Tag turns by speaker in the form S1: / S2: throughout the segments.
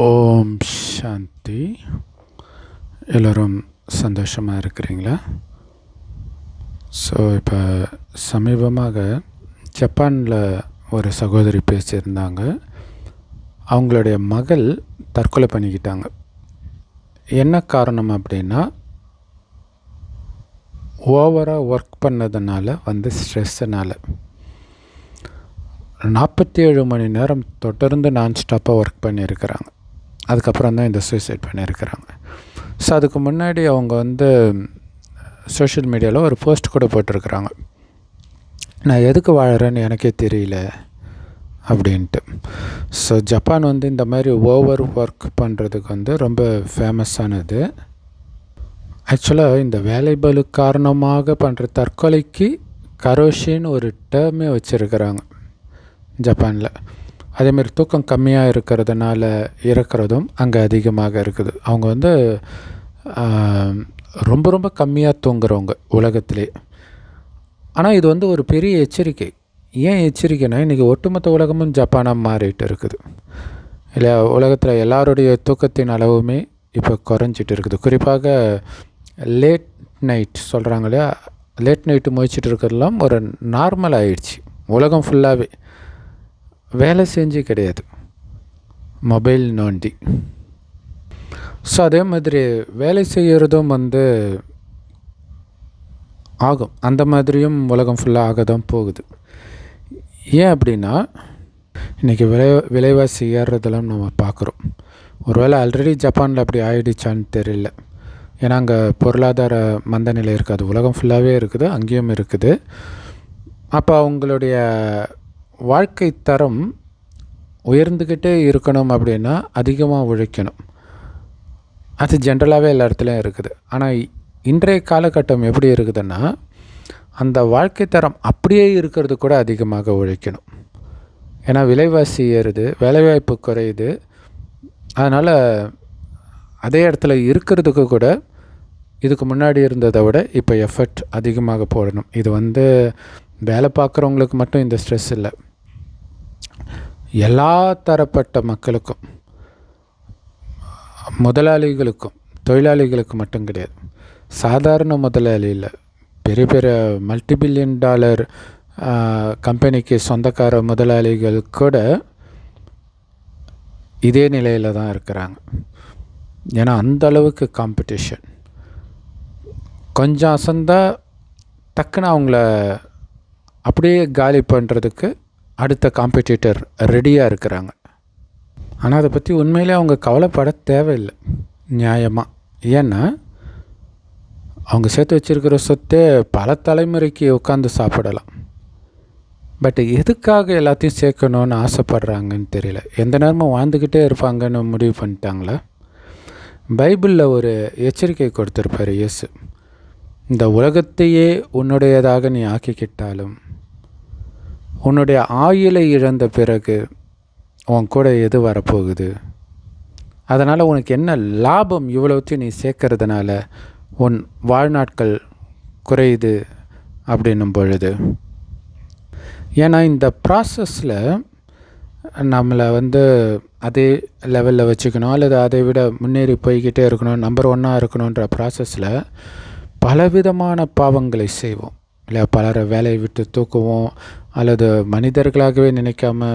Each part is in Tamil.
S1: ஓம் சாந்தி. எல்லோரும் சந்தோஷமாக இருக்கிறீங்களா? ஸோ இப்போ சமீபமாக ஜப்பானில் ஒரு சகோதரி பேசியிருந்தாங்க. அவங்களுடைய மகள் தற்கொலை பண்ணிக்கிட்டாங்க. என்ன காரணம் அப்படின்னா, ஓவராக ஒர்க் பண்ணதுனால ஸ்ட்ரெஸ்ஸுனால் 47 மணி நேரம் தொடர்ந்து நான்ஸ்டாப்பாக ஒர்க் பண்ணியிருக்கிறாங்க. அதுக்கப்புறம் தான் இந்த சூசைட் பண்ணியிருக்கிறாங்க. ஸோ அதுக்கு முன்னாடி அவங்க சோஷியல் மீடியாவில் ஒரு போஸ்ட் கூட போட்டிருக்கிறாங்க, நான் எதுக்கு வாழறேன்னு எனக்கே தெரியல அப்படின்ட்டு. ஸோ ஜப்பான் இந்த மாதிரி ஓவர் ஒர்க் பண்ணுறதுக்கு ரொம்ப ஃபேமஸானது. ஆக்சுவலாக இந்த வேலைபளு காரணமாக பண்ணுற தற்கொலைக்கு கரோஷின்னு ஒரு டேர்மே வச்சுருக்கிறாங்க ஜப்பானில். அதேமாதிரி தூக்கம் கம்மியாக இருக்கிறதுனால இறக்கிறதும் அங்கே அதிகமாக இருக்குது. அவங்க ரொம்ப ரொம்ப கம்மியாக தூங்குறவங்க உலகத்திலே. ஆனால் இது ஒரு பெரிய எச்சரிக்கை. ஏன் எச்சரிக்கைனா, இன்றைக்கி ஒட்டுமொத்த உலகமும் ஜப்பானாக மாறிட்டு இருக்குது இல்லையா? உலகத்தில் எல்லாருடைய தூக்கத்தின் அளவுமே இப்போ குறைஞ்சிட்டு இருக்குது. குறிப்பாக லேட் நைட் சொல்கிறாங்க இல்லையா, லேட் நைட்டு முயற்சிட்டு இருக்கிறதெல்லாம் ஒரு நார்மல் ஆகிடுச்சு. உலகம் ஃபுல்லாகவே வேலை செஞ்சு கிடையாது, மொபைல் நோண்டி. ஸோ அதே மாதிரி வேலை செய்கிறதும் ஆகும். அந்த மாதிரியும் உலகம் ஃபுல்லாக ஆக தான் போகுது. ஏன் அப்படின்னா, இன்றைக்கி விலைவாசி ஏறுறதெல்லாம் நம்ம பார்க்குறோம். ஒருவேளை ஆல்ரெடி ஜப்பானில் அப்படி ஆயிடுச்சான்னு தெரியல. ஏன்னா அங்கே பொருளாதார மந்த நிலை இருக்காது, உலகம் ஃபுல்லாகவே இருக்குது, அங்கேயும் இருக்குது. அப்போ அவங்களுடைய வாழ்க்கை தரம் உயர்ந்துக்கிட்டே இருக்கணும் அப்படின்னா அதிகமாக உழைக்கணும். அது ஜென்ரலாகவே எல்லா இடத்துலையும் இருக்குது. ஆனால் இன்றைய காலகட்டம் எப்படி இருக்குதுன்னா, அந்த வாழ்க்கை தரம் அப்படியே இருக்கிறது கூட அதிகமாக உழைக்கணும். ஏன்னா விலைவாசி ஏறுது, வேலைவாய்ப்பு குறையுது. அதனால் அதே இடத்துல இருக்கிறதுக்கு கூட இதுக்கு முன்னாடி இருந்ததை விட இப்போ எஃபர்ட் அதிகமாக போடணும். இது வேலை பார்க்குறவங்களுக்கு மட்டும் இந்த ஸ்ட்ரெஸ் இல்லை, எல்லா தரப்பட்ட மக்களுக்கும், முதலாளிகளுக்கும் தொழிலாளிகளுக்கு மட்டும் கிடையாது. சாதாரண முதலாளி இல்லை, பெரிய பெரிய மல்டிபில்லியன் டாலர் கம்பெனிக்கு சொந்தக்கார முதலாளிகள் கூட இதே நிலையில் தான் இருக்கிறாங்க. ஏன்னா அந்த அளவுக்கு காம்படிஷன். கொஞ்சம் அசந்தால் டக்குன்னு அவங்கள அப்படியே காலி பண்ணுறதுக்கு அடுத்த காம்படிட்டர் ரெடியாக இருக்கிறாங்க. ஆனால் அதை பற்றி உண்மையிலே அவங்க கவலைப்பட தேவையில்லை, நியாயமாக. ஏன்னா அவங்க சேர்த்து வச்சுருக்கிற சொத்தே பல தலைமுறைக்கு உட்காந்து சாப்பிடலாம். பட் எதுக்காக எல்லாத்தையும் சேர்க்கணுன்னு ஆசைப்படுறாங்கன்னு தெரியல. எந்த நேரமும் வாழ்ந்துக்கிட்டே இருப்பாங்கன்னு முடிவு பண்ணிட்டாங்களே. பைபிளில் ஒரு எச்சரிக்கை கொடுத்துருப்பார் இயேசு, இந்த உலகத்தையே உன்னுடையதாக நீ ஆக்கிக்கிட்டாலும் உன்னுடைய ஆயுளை இழந்த பிறகு உன் கூட எது வரப்போகுது? அதனால் உனக்கு என்ன லாபம்? இவ்வளோத்தையும் நீ சேர்க்கறதுனால உன் வாழ்நாட்கள் குறையுது அப்படின்னும் பொழுது. ஏன்னா இந்த ப்ராசஸில் நம்மளை அதே லெவலில் வச்சுக்கணும், அல்லது அதை விட முன்னேறி போய்கிட்டே இருக்கணும், நம்பர் 1 இருக்கணுன்ற ப்ராசஸில் பலவிதமான பாவங்களை செய்வோம் இல்லை? பலரை வேலையை விட்டு தூக்குவோம், அல்லது மனிதர்களாகவே நினைக்காம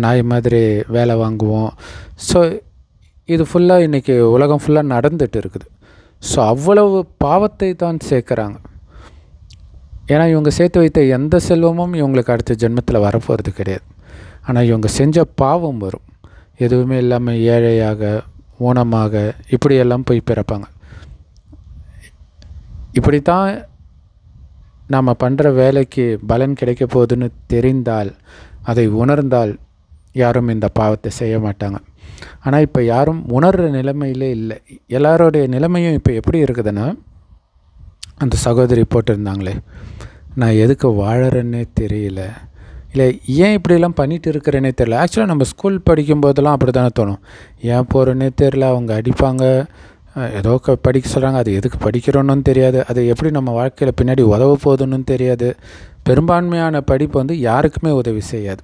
S1: நாய் மாதிரி வேலை வாங்குவோம். ஸோ இது ஃபுல்லாக இன்றைக்கி உலகம் ஃபுல்லாக நடந்துகிட்டு இருக்குது. ஸோ அவ்வளவு பாவத்தை தான் சேர்க்குறாங்க. ஏன்னா இவங்க சேர்த்து வைத்த எந்த செல்வமும் இவங்களுக்கு அடுத்த ஜென்மத்தில் வரப்போகிறது கிடையாது. ஆனால் இவங்க செஞ்ச பாவம் வரும். எதுவுமே இல்லாமல் ஏழையாக, ஊனமாக, இப்படியெல்லாம் போய் பிறப்பாங்க. இப்படித்தான் நாம் பண்ணுற வேலைக்கு பலன் கிடைக்க போகுதுன்னு தெரிந்தால், அதை உணர்ந்தால் யாரும் இந்த பாவத்தை செய்ய மாட்டாங்க. ஆனால் இப்போ யாரும் உணர்கிற நிலைமையிலே இல்லை. எல்லாரோடைய நிலைமையும் இப்போ எப்படி இருக்குதுன்னா, அந்த சகோதரி போட்டிருந்தாங்களே, நான் எதுக்கு வாழறேன்னே தெரியல, இல்லை ஏன் இப்படிலாம் பண்ணிகிட்டு இருக்கிறேன்னே தெரியல. ஆக்சுவலாக நம்ம ஸ்கூல் படிக்கும்போதெல்லாம் அப்படி தானே தோணும், ஏன் போகிறேன்னே தெரியல, அவங்க அடிப்பாங்க, ஏதோ படிக்க சொல்கிறாங்க, அது எதுக்கு படிக்கிறோன்னு தெரியாது, அது எப்படி நம்ம வாழ்க்கையில் பின்னாடி உதவ போகுதுன்னு தெரியாது. பெரும்பான்மையான படிப்பு யாருக்குமே உதவி செய்யாது.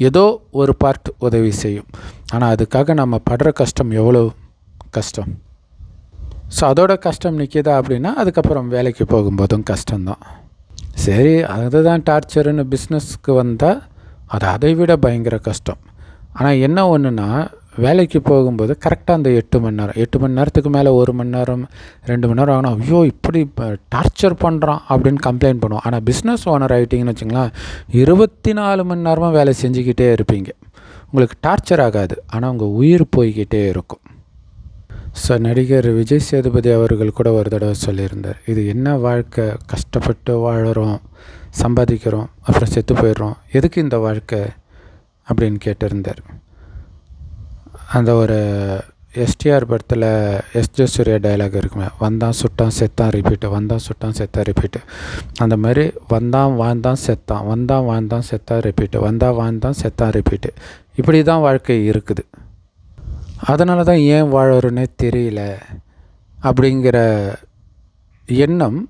S1: ஏதோ ஒரு பார்ட் உதவி செய்யும். ஆனால் அதுக்காக நம்ம படுற கஷ்டம் எவ்வளோ கஷ்டம். ஸோ அதோட கஷ்டம் நிற்கிதா அப்படின்னா அதுக்கப்புறம் வேலைக்கு போகும்போதும் கஷ்டம்தான். சரி, அதுதான் டார்ச்சருன்னு பிஸ்னஸ்க்கு வந்தால் அது அதை விட பயங்கர கஷ்டம். ஆனால் என்ன ஒன்றுனா, வேலைக்கு போகும்போது கரெக்டாக அந்த 8 மணி நேரம் 8 மணி நேரத்துக்கு மேலே 1 மணி நேரம் 2 மணி நேரம் ஆகணும், ஐயோ இப்படி டார்ச்சர் பண்ணுறான் அப்படின்னு கம்ப்ளைண்ட் பண்ணுவோம். ஆனால் பிஸ்னஸ் ஓனர் ஆகிட்டிங்கன்னு வச்சுங்களேன், 24 மணி நேரமாக வேலை செஞ்சுக்கிட்டே இருப்பீங்க. உங்களுக்கு டார்ச்சர் ஆகாது, ஆனால் உங்கள் உயிர் போய்கிட்டே இருக்கும். ஸோ நடிகர் விஜய் சேதுபதி அவர்கள் கூட ஒரு தடவை சொல்லியிருந்தார், இது என்ன வாழ்க்கை, கஷ்டப்பட்டு வாழுறோம், சம்பாதிக்கிறோம், அப்புறம் செத்து போயிடுறோம், எதுக்கு இந்த வாழ்க்கை அப்படின்னு கேட்டிருந்தார். அந்த ஒரு எஸ்டிஆர் படத்தில் எஸ்.ஜே. சூர்யா டைலாக் இருக்குமே, வந்தான் சுட்டான் செத்தான் ரிப்பீட்டு, வந்தான் சுட்டான் செத்தான் ரிப்பீட்டு. அந்த மாதிரி வந்தான் வாழ்ந்தான் செத்தான், வந்தான் வாழ்ந்தான் செத்தான் ரிப்பீட்டு, வந்தான் வாழ்ந்தான் செத்தான் ரிப்பீட்டு. இப்படி தான் வாழ்க்கை இருக்குது. அதனால தான் ஏன் வாழறோன்னே தெரியல அப்படிங்கிற எண்ணம்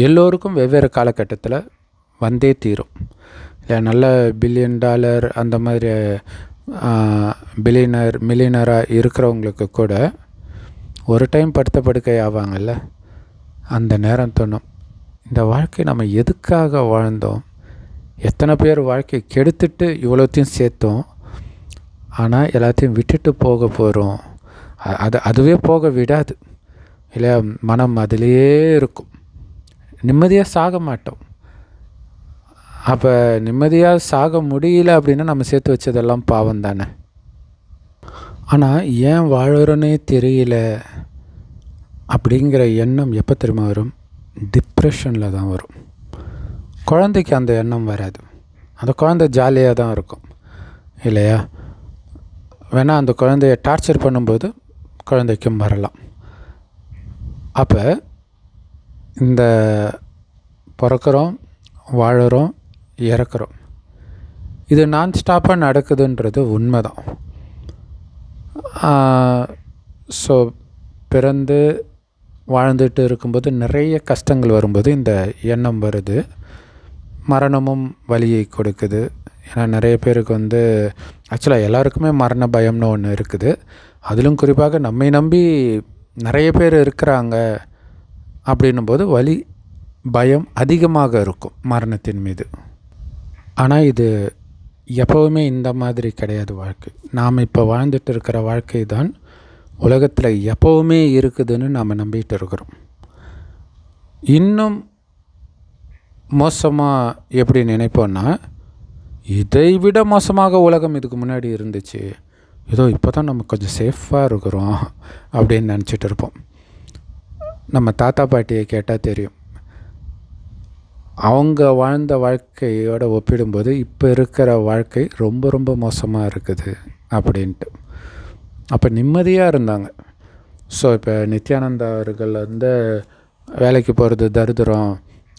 S1: எல்லோருக்கும் வெவ்வேறு காலகட்டத்தில் வந்தே தீரும். இல்லை, நல்ல $1 பில்லியன் அந்த மாதிரி மில்லியனராக இருக்கிறவங்களுக்கு கூட ஒரு டைம் படுத்த படுக்கை ஆவாங்கள்ல, அந்த நேரம் தோணும், இந்த வாழ்க்கை நம்ம எதுக்காக வாழ்ந்தோம், எத்தனை பேர் வாழ்க்கை கெடுத்துட்டு இவ்வளோத்தையும் சேர்த்தோம், ஆனால் எல்லாத்தையும் விட்டுட்டு போக போகிறோம். அதுவே போக விடாது இல்லையா, மனம் அதிலேயே இருக்கும், நிம்மதியாக சாக மாட்டோம். அப்போ நிம்மதியாக சாக முடியல அப்படின்னா நம்ம சேர்த்து வச்சதெல்லாம் பாவம் தானே. ஆனால் ஏன் வாழறோன்னே தெரியல அப்படிங்கிற எண்ணம் எப்போ திரும்ப வரும், டிப்ரெஷனில் தான் வரும். குழந்தைக்கு அந்த எண்ணம் வராது, அந்த குழந்தை ஜாலியாக தான் இருக்கும் இல்லையா. வேணால் அந்த குழந்தைய டார்ச்சர் பண்ணும்போது குழந்தைக்கும் வரலாம். அப்போ இந்த பிறக்கிறோம், வாழுறோம், இறக்குறோம், இது நான் ஸ்டாப்பாக நடக்குதுன்றது உண்மை தான். ஸோ பிறந்து வாழ்ந்துட்டு இருக்கும்போது நிறைய கஷ்டங்கள் வரும்போது இந்த எண்ணம் வருது, மரணமும் வலியை கொடுக்குது. ஏன்னா நிறைய பேருக்கு ஆக்சுவலாக எல்லாருக்குமே மரண பயம்னு ஒன்று இருக்குது. அதிலும் குறிப்பாக நம்மை நம்பி நிறைய பேர் இருக்கிறாங்க அப்படின்னும்போது வலி பயம் அதிகமாக இருக்கும் மரணத்தின் மீது. ஆனால் இது எப்போவுமே இந்த மாதிரி கிடையாது வாழ்க்கை. நாம் இப்போ வாழ்ந்துட்டு இருக்கிற வாழ்க்கை தான் உலகத்தில் எப்போவுமே இருக்குதுன்னு நாம் நம்பிட்டு இருக்கிறோம். இன்னும் மோசமாக எப்படி நினைப்போன்னா, இதை விட மோசமாக உலகம் இதுக்கு முன்னாடி இருந்துச்சு, ஏதோ இப்போ தான் நம்ம கொஞ்சம் சேஃபாக இருக்கிறோம் அப்படின்னு நினச்சிட்டு இருப்போம். நம்ம தாத்தா பாட்டியை கேட்டால் தெரியும், அவங்க வாழ்ந்த வாழ்க்கையோடு ஒப்பிடும்போது இப்போ இருக்கிற வாழ்க்கை ரொம்ப ரொம்ப மோசமாக இருக்குது அப்படின்ட்டு. அப்போ நிம்மதியாக இருந்தாங்க. ஸோ இப்போ நித்யானந்தா அவர்கள் வேலைக்கு போகிறது தரித்திரம்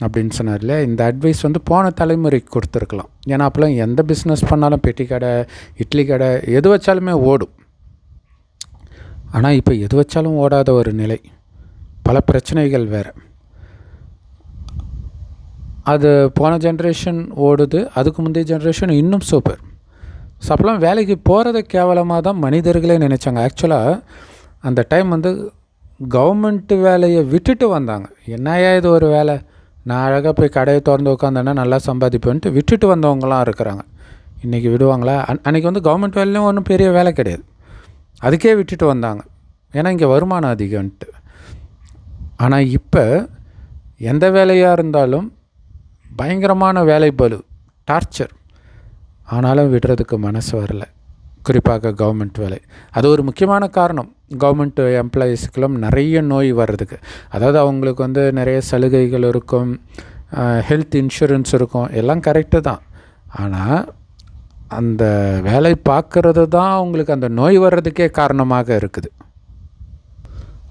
S1: அப்படின்னு சொன்னார் இல்லையா, இந்த அட்வைஸ் போன தலைமுறைக்கு கொடுத்துருக்கலாம். ஏன்னா அப்போலாம் எந்த பிஸ்னஸ் பண்ணாலும் பெட்டி கடை, இட்லி கடை, எது வச்சாலுமே ஓடும். ஆனால் இப்போ எது வச்சாலும் ஓடாத ஒரு நிலை, பல பிரச்சனைகள் வேறு. அது போன ஜென்ரேஷன் ஓடுது, அதுக்கு முந்தைய ஜென்ரேஷன் இன்னும் சூப்பர். ஸோ அப்போலாம் வேலைக்கு போகிறத கேவலமாக தான் மனிதர்களே நினச்சாங்க. ஆக்சுவலாக அந்த டைம் கவர்மெண்ட்டு வேலையை விட்டுட்டு வந்தாங்க. என்னையா இது ஒரு வேலை, நான் அழகாக போய் கடையை திறந்து உட்காந்தேன்னா நல்லா சம்பாதிப்பேன்ட்டு விட்டுட்டு வந்தவங்களாம் இருக்கிறாங்க. இன்றைக்கி விடுவாங்களா? அன்றைக்கி கவர்மெண்ட் வேலையும் ஒன்றும் பெரிய வேலை கிடையாது, அதுக்கே விட்டுட்டு வந்தாங்க, ஏன்னா இங்கே வருமானம் அதிகம்ன்ட்டு. ஆனால் இப்போ எந்த வேலையாக இருந்தாலும் பயங்கரமான வேலை பளு, டார்ச்சர், ஆனாலும் விடுறதுக்கு மனசு வரல. குறிப்பாக கவர்மெண்ட் வேலை, அது ஒரு முக்கியமான காரணம். கவர்மெண்ட் எம்ப்ளாயீஸுக்கெல்லாம் நிறைய நோய் வர்றதுக்கு, அதாவது அவங்களுக்கு நிறைய சலுகைகள் இருக்கும், ஹெல்த் இன்சூரன்ஸ் இருக்கும், எல்லாம் கரெக்டு தான். ஆனால் அந்த வேலை பார்க்குறது தான் அவங்களுக்கு அந்த நோய் வர்றதுக்கே காரணமாக இருக்குது.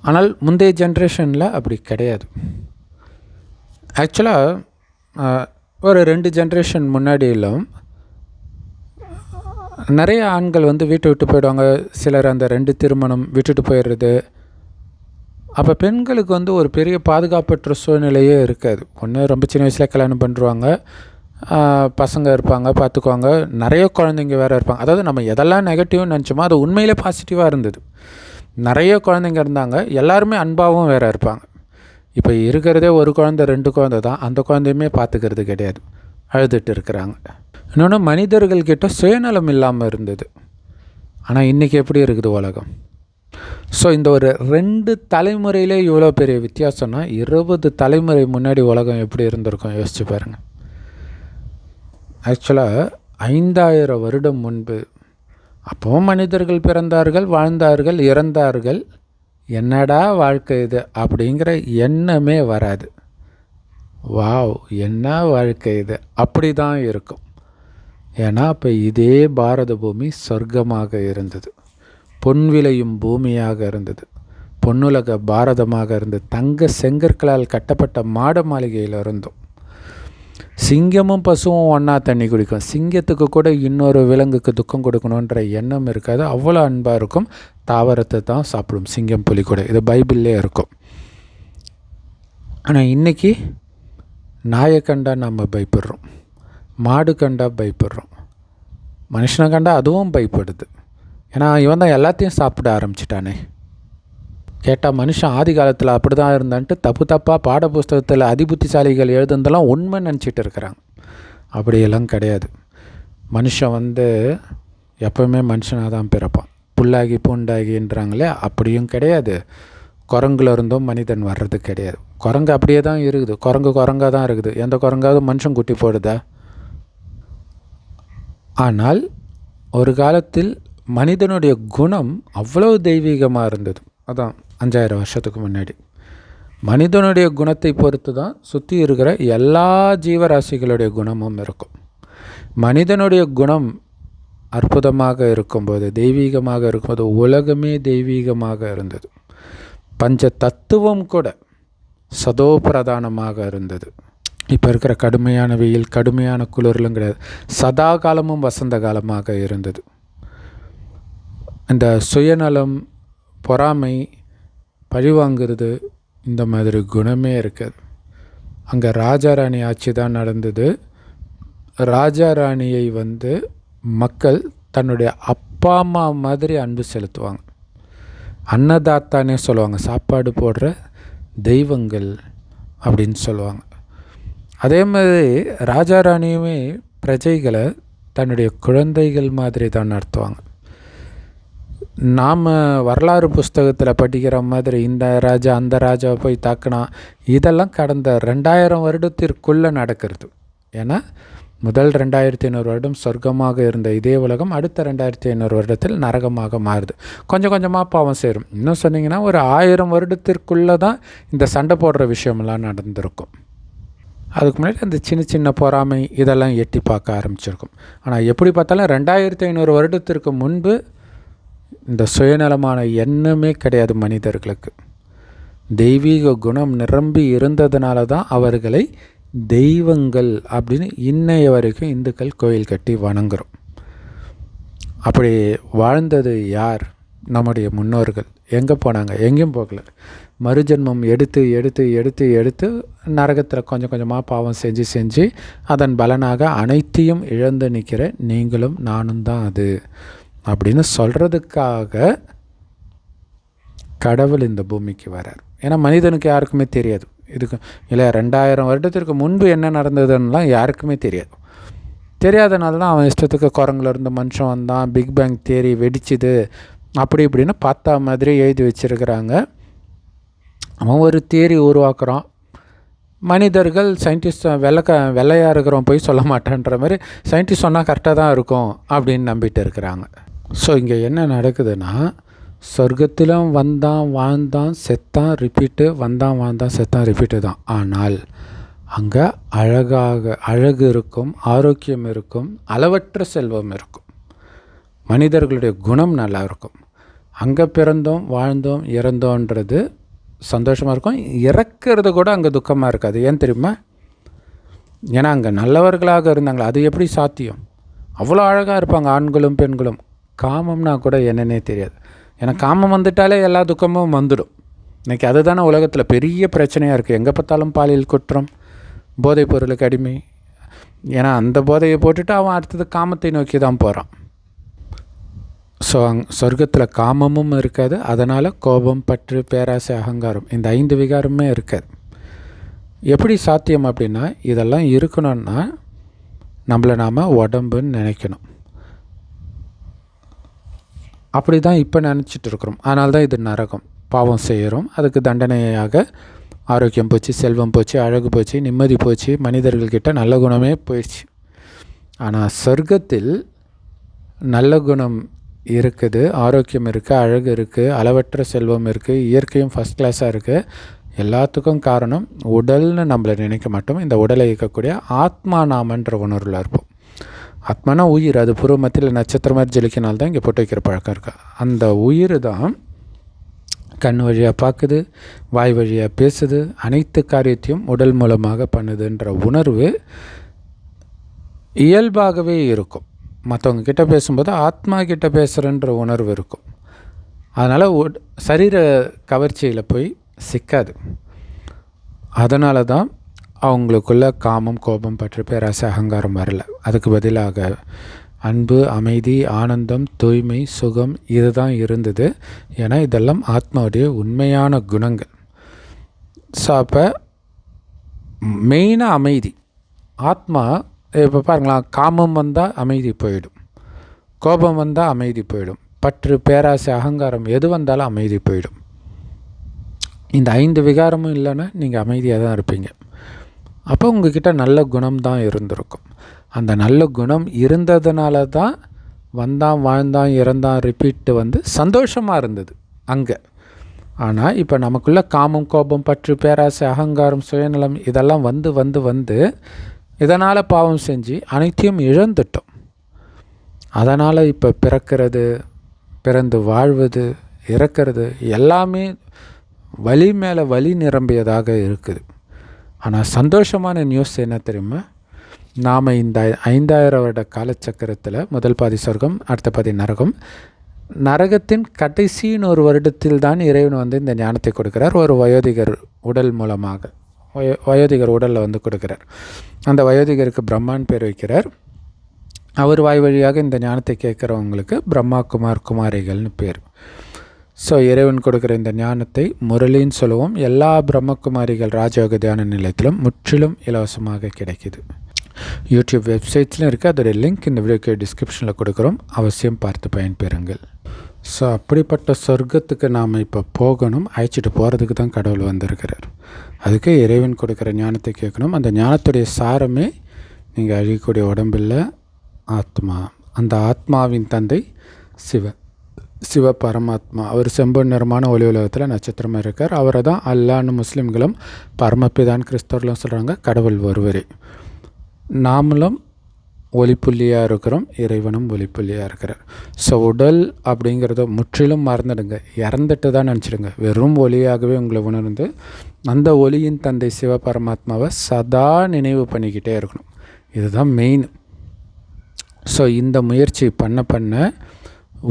S1: ஆனால் முந்தைய ஜென்ரேஷனில் அப்படி கிடையாது. ஆக்சுவலாக ஒரு 2 ஜென்ரேஷன் முன்னாடியெல்லாம் நிறைய ஆண்கள் வீட்டை விட்டு போயிடுவாங்க. சிலர் அந்த 2 திருமணம் விட்டுட்டு போயிடுறது. அப்போ பெண்களுக்கு ஒரு பெரிய பாதுகாப்பற்ற சூழ்நிலையே இருக்காது. ஒன்று ரொம்ப சின்ன வயசில் கல்யாணம் பண்ணுறாங்க, பசங்க இருப்பாங்க, பார்த்துக்குவாங்க, நிறைய குழந்தைங்க வேறு இருப்பாங்க. அதாவது நம்ம எதெல்லாம் நெகட்டிவ்னு நினச்சோமோ அது உண்மையிலே பாசிட்டிவாக இருந்தது. நிறைய குழந்தைங்க இருந்தாங்க, எல்லாருமே அன்பாகவும் வேறு இருப்பாங்க. இப்போ இருக்கிறதே ஒரு குழந்தை 2 குழந்தை தான், அந்த குழந்தையுமே பார்த்துக்கிறது கிடையாது, அழுதுட்டு இருக்கிறாங்க. இன்னொன்று, மனிதர்கள்கிட்ட சுயநலம் இல்லாமல் இருந்தது. ஆனால் இன்றைக்கி எப்படி இருக்குது உலகம்? ஸோ இந்த ஒரு 2 தலைமுறையிலே இவ்வளோ பெரிய வித்தியாசம்னா 20 தலைமுறை முன்னாடி உலகம் எப்படி இருந்திருக்கும் யோசிச்சு பாருங்கள். ஆக்சுவலாக 5000 வருடம் முன்பு அப்போவும் மனிதர்கள் பிறந்தார்கள், வாழ்ந்தார்கள், இறந்தார்கள். என்னடா வாழ்க்கை இது அப்படிங்கிற எண்ணமே வராது. வாவ், என்ன வாழ்க்கை இது, அப்படி தான் இருக்கும். ஏன்னா அப்போ இதே பாரத பூமி சொர்க்கமாக இருந்தது, பொன் விளையும் பூமியாக இருந்தது, பொன்னுலக பாரதமாக இருந்தது. தங்க செங்கற்களால் கட்டப்பட்ட மாட மாளிகையில் இருந்தோம். சிங்கமும் பசுவும் ஒன்றா தண்ணி குடிக்கும். சிங்கத்துக்கு கூட இன்னொரு விலங்குக்கு துக்கம் கொடுக்கணுன்ற எண்ணம் இருக்காது, அவ்வளோ அன்பாக இருக்கும். தாவரத்தை தான் சாப்பிடும் சிங்கம், புலி கூட. இது பைபிள்லே இருக்கும். ஆனால் இன்றைக்கி நாயை கண்டா நம்ம பயப்படுறோம், மாடு கண்டா பயப்படுறோம், மனுஷனை கண்டா அதுவும் பயப்படுது. ஏன்னா இவன் தான் எல்லாத்தையும் சாப்பிட ஆரம்பிச்சிட்டானே. கேட்டால் மனுஷன் ஆதி காலத்தில் அப்படி தான் இருந்தான்ட்டு தப்பாக பாட புஸ்தகத்தில் அதிபுத்திசாலிகள் எழுதுனதெல்லாம் உண்மை நினச்சிட்டு இருக்கிறாங்க. அப்படியெல்லாம் கிடையாது. மனுஷன் எப்போவுமே மனுஷனாக தான் பிறப்பான். புல்லாகி பூண்டாகின்றாங்களே, அப்படியும் கிடையாது. குரங்குல இருந்தும் மனிதன் வர்றது கிடையாது. குரங்கு அப்படியே தான் இருக்குது, குரங்காக தான் இருக்குது. எந்த குரங்காவது மனுஷன் குட்டி போடுதா? ஆனால் ஒரு காலத்தில் மனிதனுடைய குணம் அவ்வளோ தெய்வீகமாக இருந்தது. அதான் 5000 வருஷத்துக்கு முன்னாடி. மனிதனுடைய குணத்தை பொறுத்து தான் சுற்றி இருக்கிற எல்லா ஜீவராசிகளுடைய குணமும் இருக்கும். மனிதனுடைய குணம் அற்புதமாக இருக்கும்போது, தெய்வீகமாக இருக்கும்போது உலகமே தெய்வீகமாக இருந்தது. பஞ்ச தத்துவம் கூட சதோ பிரதானமாக இருந்தது. இப்போ இருக்கிற கடுமையான வெயில், கடுமையான குளிர்லும் கிடையாது. சதா காலமும் வசந்த காலமாக இருந்தது. இந்த சுயநலம், பொறாமை, பழிவாங்கிறது, இந்த மாதிரி குணமே இருக்காது. அங்கே ராஜா ராணி ஆட்சி தான் நடந்தது. ராஜா ராணியை மக்கள் தன்னுடைய அப்பா அம்மா மாதிரி அன்பு செலுத்துவாங்க. அன்னதாத்தானே சொல்லுவாங்க, சாப்பாடு போடுற தெய்வங்கள் அப்படின்னு சொல்லுவாங்க. அதே மாதிரி ராஜா ராணியுமே பிரஜைகளை தன்னுடைய குழந்தைகள் மாதிரி தான் நடத்துவாங்க. நாம் வரலாறு புஸ்தகத்தில் படிக்கிற மாதிரி இந்த ராஜா அந்த ராஜாவை போய் தாக்கினா, இதெல்லாம் கடந்த 2000 வருடத்திற்குள்ளே நடக்கிறது. ஏன்னா முதல் 2500 வருடம் சொர்க்கமாக இருந்த இதே உலகம் அடுத்த 2500 வருடத்தில் நரகமாக மாறுது. கொஞ்சம் கொஞ்சமாக பாவம் சேரும். இன்னும் சொன்னிங்கன்னா ஒரு 1000 வருடத்திற்குள்ளே தான் இந்த சண்டை போடுற விஷயமெல்லாம் நடந்திருக்கும். அதுக்கு முன்னாடி அந்த சின்ன சின்ன பொறாமை இதெல்லாம் எட்டி பார்க்க ஆரம்பிச்சிருக்கும். ஆனால் எப்படி பார்த்தாலும் 2500 வருடத்திற்கு முன்பு இந்த சுயநலமான எண்ணமே கிடையாது மனிதர்களுக்கு. தெய்வீக குணம் நிரம்பி இருந்ததுனால தான் அவர்களை தெய்வங்கள் அப்படின்னு இன்னைய வரைக்கும் இந்துக்கள் கோயில் கட்டி வணங்குறோம். அப்படி வாழ்ந்தது யார்? நம்முடைய முன்னோர்கள். எங்கே போனாங்க? எங்கேயும் போகல. மறுஜென்மம் எடுத்து எடுத்து எடுத்து எடுத்து நரகத்தில் கொஞ்சம் கொஞ்சமாக பாவம் செஞ்சு அதன் பலனாக அனைத்தையும் இழந்து நிற்கிற நீங்களும் நானும் தான் அது அப்படின்னு சொல்கிறதுக்காக கடவுள் இந்த பூமிக்கு வரார். ஏன்னா மனிதனுக்கு யாருக்குமே தெரியாது. இதுக்கு இல்லை 2000 வருடத்திற்கு முன்பு என்ன நடந்ததுன்னெலாம் யாருக்குமே தெரியாதனால தான் அவன் இஷ்டத்துக்கு குரங்குலேருந்து மனுஷன் வந்தான், பிக் பேங் தியரி வெடிச்சுது அப்படி இப்படின்னு பார்த்தா மாதிரி எழுதி வச்சுருக்கிறாங்க. அவன் ஒரு தியரி உருவாக்குறான். மனிதர்கள் சயின்டிஸ்ட் வெள்ளையாக இருக்கிறவன் போய் சொல்ல மாட்டான்ற மாதிரி சயின்டிஸ்ட் சொன்னால் கரெக்டாக தான் இருக்கும் அப்படின்னு நம்பிட்டு இருக்கிறாங்க. ஸோ இங்கே என்ன நடக்குதுன்னா, சொர்க்கத்திலும் வந்தான் வாழ்ந்தான் செத்தான் ரிப்பீட்டு, வந்தான் வாழ்ந்தான் செத்தான் ரிப்பீட்டு தான். ஆனால் அங்கே அழகு இருக்கும், ஆரோக்கியம் இருக்கும், அளவற்ற செல்வம் இருக்கும், மனிதர்களுடைய குணம் நல்லா இருக்கும். அங்கே பிறந்தோம் வாழ்ந்தோம் இறந்தோன்றது சந்தோஷமாக இருக்கும். இறக்கிறது கூட அங்கே துக்கமாக இருக்காது. ஏன் தெரியுமா? ஏன்னா அங்கே நல்லவர்களாக இருந்தாங்களா, அது எப்படி சாத்தியம்? அவ்வளோ அழகாக இருப்பாங்க ஆண்களும் பெண்களும். காமம்னா கூட என்னன்னே தெரியாது. ஏன்னா காமம் வந்துட்டாலே எல்லா துக்கமும் வந்துடும். இன்றைக்கி அதுதானே உலகத்தில் பெரிய பிரச்சனையாக இருக்குது. எங்கே பார்த்தாலும் பாலியல் குற்றம், போதைப் பொருளுக்கு அடிமை, ஏன்னா அந்த போதையை போட்டுட்டு அவன் அடுத்தது காமத்தை நோக்கி தான் போகிறான். ஸோ சொர்க்கத்தில் காமமும் இருக்காது, அதனால் கோபம், பற்று, பேராசை, அகங்காரம் இந்த 5 விகாரமே இருக்காது. எப்படி சாத்தியம் அப்படின்னா, இதெல்லாம் இருக்கணும்னா நம்மளை நாம் உடம்புன்னு நினைக்கணும். அப்படி தான் இப்போ நினச்சிட்டு இருக்கிறோம். அதனால தான் இது நரகம். பாவம் செய்கிறோம், அதுக்கு தண்டனையாக ஆரோக்கியம் போச்சு, செல்வம் போச்சு, அழகு போச்சு, நிம்மதி போச்சு, மனிதர்கள்கிட்ட நல்ல குணமே போயிடுச்சு. ஆனால் சொர்க்கத்தில் நல்ல குணம் இருக்குது, ஆரோக்கியம் இருக்குது, அழகு இருக்குது, அளவற்ற செல்வம் இருக்குது, இயற்கையும் ஃபஸ்ட் கிளாஸாக இருக்குது. எல்லாத்துக்கும் காரணம் உடல்னு நம்மளை நினைக்க மாட்டோம், இந்த உடலை இயக்கக்கூடிய ஆத்மா நாமன்ற உணர்வில் இருப்போம். ஆத்மானா உயிர், அது பூர்வ மத்தியில் நட்சத்திரம் மாதிரி ஜொலிக்கினால்தான் இங்கே போட்டு வைக்கிற பழக்கம் இருக்குது. அந்த உயிர் தான் கண் வழியாக பார்க்குது, வாய் வழியாக பேசுது, அனைத்து காரியத்தையும் உடல் மூலமாக பண்ணுதுன்ற உணர்வு இயல்பாகவே இருக்கும். மற்றவங்க கிட்ட பேசும்போது ஆத்மா கிட்ட பேசுகிறன்ற உணர்வு இருக்கும். அதனால் சரீர கவர்ச்சியில் போய் சிக்காது. அதனால தான் அவங்களுக்குள்ள காமம், கோபம், பற்று, பேராசை, அகங்காரம் வரல. அதுக்கு பதிலாக அன்பு, அமைதி, ஆனந்தம், தூய்மை, சுகம் இது தான் இருந்தது. ஏன்னா இதெல்லாம் ஆத்மாவுடைய உண்மையான குணங்கள். ஸோ அப்போ மெயினாக அமைதி. ஆத்மா இப்போ பாருங்களா, காமம் வந்தால் அமைதி போயிடும், கோபம் வந்தால் அமைதி போயிடும், பற்று, பேராசை, அகங்காரம் எது வந்தாலும் அமைதி போயிடும். இந்த 5 விகாரமும் இல்லைன்னா நீங்கள் அமைதியாக தான் இருப்பீங்க. அப்போ உங்ககிட்ட நல்ல குணம் தான் இருந்திருக்கும். அந்த நல்ல குணம் இருந்ததுனால தான் வந்தான், வாழ்ந்தான், இறந்தான், ரிப்பீட்டு வந்து சந்தோஷமாக இருந்தது அங்கே. ஆனால் இப்போ நமக்குள்ளே காமம், கோபம், பற்று, பேராசை, அகங்காரம், சுயநலம் இதெல்லாம் வந்து வந்து வந்து இதனால் பாவம் செஞ்சு அனைத்தையும் இழந்துட்டோம். அதனால் இப்போ பிறக்கிறது, பிறந்து வாழ்வது, இறக்கிறது எல்லாமே வலி மேலே வலி நிரம்பியதாக இருக்குது. ஆனால் சந்தோஷமான நியூஸ் என்ன தெரியுமா? நாம் இந்த 5000 வருட காலச்சக்கரத்தில் முதல் பாதி சொர்க்கம், அடுத்த பாதி நரகம். நரகத்தின் கடைசியின் ஒரு வருடத்தில் தான் இறைவன் வந்து இந்த ஞானத்தை கொடுக்கிறார். ஒரு வயோதிகர் உடல் மூலமாக, வயோதிகர் உடலில் வந்து கொடுக்கிறார். அந்த வயோதிகருக்கு பிரம்மான் பேர் வைக்கிறார். அவர் வாய் வழியாக இந்த ஞானத்தை கேட்குறவங்களுக்கு பிரம்மா, குமார், குமாரிகள்னு பேர். ஸோ இறைவன் கொடுக்குற இந்த ஞானத்தை முரளின்னு சொல்லுவோம். எல்லா பிரம்மகுமாரிகள் ராஜயோக தியான நிலையத்திலும் முற்றிலும் இலவசமாக கிடைக்கிது. யூடியூப் வெப்சைட்ஸ்லையும் இருக்குது. அதோடைய லிங்க் இந்த வீடியோக்கு டிஸ்கிரிப்ஷனில் கொடுக்குறோம், அவசியம் பார்த்து பயன்பெறுங்கள். ஸோ அப்படிப்பட்ட சொர்க்கத்துக்கு நாம் இப்போ போகணும். அழைச்சிட்டு போகிறதுக்கு தான் கடவுள் வந்திருக்கிறார். அதுக்கு இறைவன் கொடுக்குற ஞானத்தை கேட்கணும். அந்த ஞானத்துடைய சாரமே நீங்கள் அழியக்கூடிய உடம்பில் ஆத்மா. அந்த ஆத்மாவின் தந்தை சிவ பரமாத்மா. அவர் செம்பொன் நிறமான ஒளி உலகத்தில் நட்சத்திரமாக இருக்கார். அவரை தான் அல்லான்னு முஸ்லீம்களும் பரமபிதான் கிறிஸ்தவர்களும் சொல்கிறாங்க. கடவுள் ஒருவரே. நாமளும் ஒளிப்புள்ளியாக இருக்கிறோம், இறைவனும் ஒளிப்புள்ளியாக இருக்கிறார். ஸோ உடல் அப்படிங்கிறத முற்றிலும் மறந்துடுங்க, இறந்துட்டு தான் நினச்சிடுங்க. வெறும் ஒளியாகவே உங்களை உணர்ந்து அந்த ஒளியின் தந்தை சிவ பரமாத்மாவை சதா நினைவு பண்ணிக்கிட்டே இருக்கணும். இதுதான் மெயின். ஸோ இந்த முயற்சி பண்ண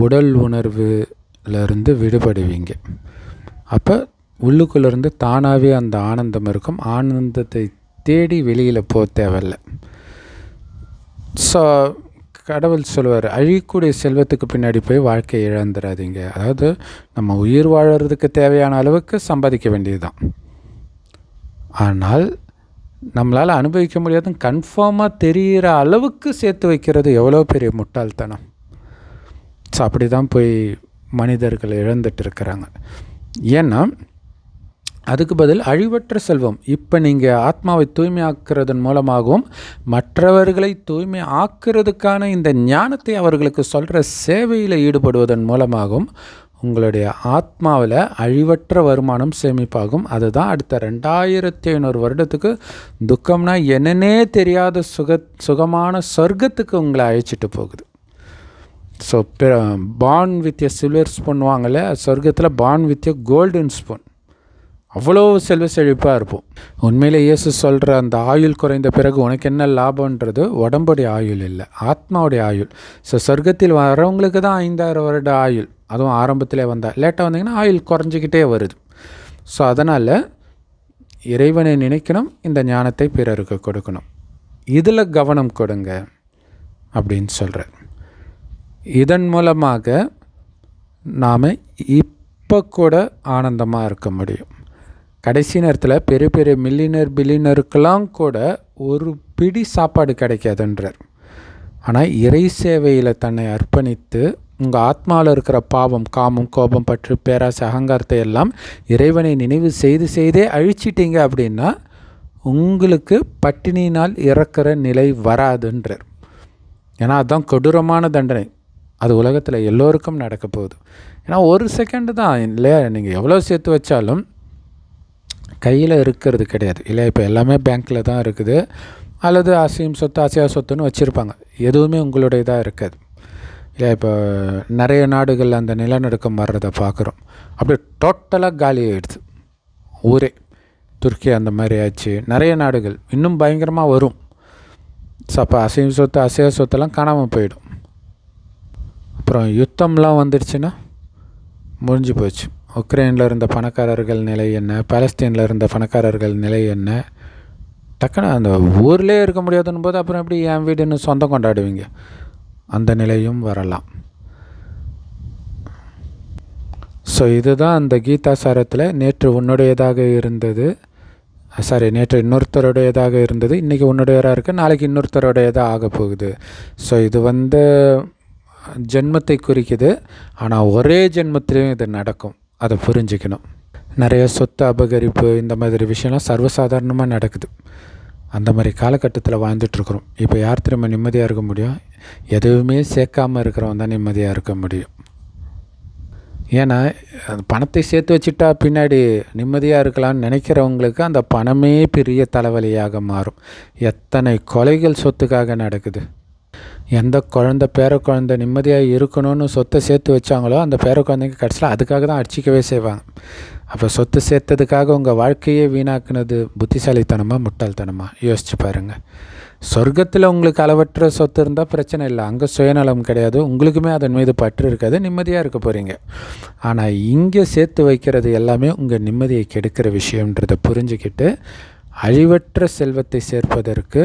S1: உடல் உணர்வுலேருந்து விடுபடுவீங்க. அப்போ உள்ளுக்குள்ளேருந்து தானாகவே அந்த ஆனந்தம் இருக்கும். ஆனந்தத்தை தேடி வெளியில் போக தேவையில்லை. ஸோ கடவுள் சொல்லுவார், அழியக்கூடிய செல்வத்துக்கு பின்னாடி போய் வாழ்க்கையை இழந்துடாதீங்க. அதாவது நம்ம உயிர் வாழறதுக்கு தேவையான அளவுக்கு சம்பாதிக்க வேண்டியது தான். ஆனால் நம்மளால் அனுபவிக்க முடியாதுன்னு கன்ஃபார்மாக தெரிகிற அளவுக்கு சேர்த்து வைக்கிறது எவ்வளோ பெரிய முட்டாள்தனம். ஸோ அப்படி தான் போய் மனிதர்கள் இழந்துட்டு இருக்கிறாங்க. ஏன்னா அதுக்கு பதில் அழிவற்ற செல்வம். இப்போ நீங்கள் ஆத்மாவை தூய்மை ஆக்குறதன் மூலமாகவும் மற்றவர்களை தூய்மை ஆக்குறதுக்கான இந்த ஞானத்தை அவர்களுக்கு சொல்கிற சேவையில் ஈடுபடுவதன் மூலமாகவும் உங்களுடைய ஆத்மாவில் அழிவற்ற வருமானம் சேமிப்பாகும். அதுதான் அடுத்த 2500 வருடத்துக்கு துக்கம்னா என்னன்னே தெரியாத சுகமான சொர்க்கத்துக்கு உங்களை அழைச்சிட்டு போகுது. So born with a silver spoon வாங்கல, சொர்க்கத்தில் born with a golden spoon. அவ்வளோ செல்வ செழிப்பாக இருப்போம். உண்மையிலே இயேசு சொல்கிற அந்த ஆயுள் குறைந்த பிறகு உனக்கு என்ன லாபன்றது உடம்புடைய ஆயுள் இல்லை, ஆத்மாவுடைய ஆயுள். ஸோ சொர்க்கத்தில் வரவங்களுக்கு தான் 5000 வருட ஆயுள். அதுவும் ஆரம்பத்திலே வந்தால், லேட்டாக வந்தீங்கன்னா ஆயுள் குறைஞ்சிக்கிட்டே வருது. ஸோ அதனால் இறைவனை நினைக்கணும், இந்த ஞானத்தை பிறருக்கு கொடுக்கணும். இதில் கவனம் கொடுங்க அப்படின்னு சொல்கிறார். இதன் மூலமாக நாம் இப்போ கூட ஆனந்தமாக இருக்க முடியும். கடைசி நேரத்தில் பெரிய பெரிய பில்லியனருக்கெல்லாம் கூட ஒரு பிடி சாப்பாடு கிடைக்காதுன்றார். ஆனால் இறை சேவையில் தன்னை அர்ப்பணித்து உங்கள் ஆத்மாவில் இருக்கிற பாவம், காமம், கோபம், பற்று, பேராசை, அகங்காரத்தை எல்லாம் இறைவனை நினைவு செய்தே அழிச்சிட்டிங்க அப்படின்னா உங்களுக்கு பட்டினியினால் இறக்கிற நிலை வராதுன்றார். ஏன்னா அதுதான் கொடூரமான தண்டனை. அது உலகத்தில் எல்லோருக்கும் நடக்க போகுது. ஏன்னா ஒரு செகண்டு தான் இல்லையா, நீங்கள் எவ்வளோ சேர்த்து வச்சாலும் கையில் இருக்கிறது கிடையாது இல்லையா. இப்போ எல்லாமே பேங்க்கில் தான் இருக்குது, அல்லது அசையும் சொத்து அசையா சொத்துன்னு வச்சுருப்பாங்க. எதுவுமே உங்களுடையதாக இருக்காது இல்லையா. இப்போ நிறைய நாடுகளில் அந்த நிலநடுக்கம் வர்றதை பார்க்குறோம். அப்படியே டோட்டலாக காலி ஆகிடுது ஊரே. துருக்கி அந்த மாதிரி ஆச்சு. நிறைய நாடுகள் இன்னும் பயங்கரமாக வரும். ஸோ அப்போ அசையும் சொத்து அசையா சொத்தெல்லாம் காணாமல் போயிடும். அப்புறம் யுத்தம்லாம் வந்துடுச்சுன்னா முடிஞ்சு போச்சு. உக்ரைனில் இருந்த பணக்காரர்கள் நிலை என்ன, பாலஸ்தீனில் இருந்த பணக்காரர்கள் நிலை என்ன, டக்குன்னு அந்த ஊர்லேயே இருக்க முடியாதுன்னு போது அப்புறம் எப்படி என் வீடுன்னு சொந்தம் கொண்டாடுவீங்க? அந்த நிலையும் வரலாம். ஸோ இதுதான் அந்த கீதா சாரத்தில் நேற்று உன்னுடையதாக இருந்தது, நேற்று இன்னொருத்தருடையதாக இருந்தது, இன்றைக்கி உன்னுடையதாக இருக்குது, நாளைக்கு இன்னொருத்தருடையதாக ஆக போகுது. ஸோ இது ஜென்மத்தை குறிக்குது. ஆனால் ஒரே ஜென்மத்திலையும் இது நடக்கும், அதை புரிஞ்சுக்கணும். நிறைய சொத்து அபகரிப்பு இந்த மாதிரி விஷயம்லாம் சர்வசாதாரணமாக நடக்குது. அந்த மாதிரி காலகட்டத்தில் வாழ்ந்துட்டுருக்குறோம். இப்போ யார் திரும்ப நிம்மதியாக இருக்க முடியும்? எதுவுமே சேர்க்காமல் இருக்கிறவன் தான் நிம்மதியாக இருக்க முடியும். ஏன்னா பணத்தை சேர்த்து வச்சுட்டா பின்னாடி நிம்மதியாக இருக்கலாம்னு நினைக்கிறவங்களுக்கு அந்த பணமே பெரிய தலைவலியாக மாறும். எத்தனை கொலைகள் சொத்துக்காக நடக்குது. எந்த பேர குழந்தை நிம்மதியாக இருக்கணும்னு சொத்தை சேர்த்து வச்சாங்களோ அந்த பேர குழந்தைங்க கடைசியில் அதுக்காக தான் அடிச்சிக்கவே செய்வாங்க. அப்போ சொத்து சேர்த்ததுக்காக உங்கள் வாழ்க்கையே வீணாக்குனது புத்திசாலித்தனமாக முட்டாள்தனமாக யோசிச்சு பாருங்கள். சொர்க்கத்தில் உங்களுக்கு அளவற்ற சொத்து இருந்தால் பிரச்சனை இல்லை, அங்கே சுயநலம் கிடையாது, உங்களுக்குமே அதன் மீது பற்று இருக்காது, நிம்மதியாக இருக்க போகிறீங்க. ஆனால் இங்கே சேர்த்து வைக்கிறது எல்லாமே உங்கள் நிம்மதியை கெடுக்கிற விஷயன்றதை புரிஞ்சுக்கிட்டு அழிவற்ற செல்வத்தை சேர்ப்பதற்கு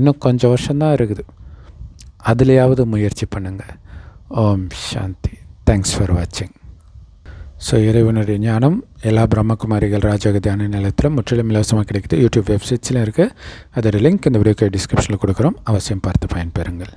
S1: இன்னும் கொஞ்சம் வருஷம்தான் இருக்குது. அதுலேயாவது முயற்சி பண்ணுங்கள். ஓம் சாந்தி. தேங்க்ஸ் ஃபார் வாட்சிங். ஸோ இறைவனுடைய ஞானம் எல்லா பிரம்மகுமாரிகள் ராஜயோக தியான நிலையத்தில் முற்றிலும் இலவசமாக கிடைக்குது. யூடியூப் வெப்சைட்ஸ்லையும் இருக்குது. அதோட லிங்க் இந்த வீடியோக்கு டிஸ்கிரிப்ஷனில் கொடுக்குறோம். அவசியம் பார்த்து பயன்பெறுங்கள்.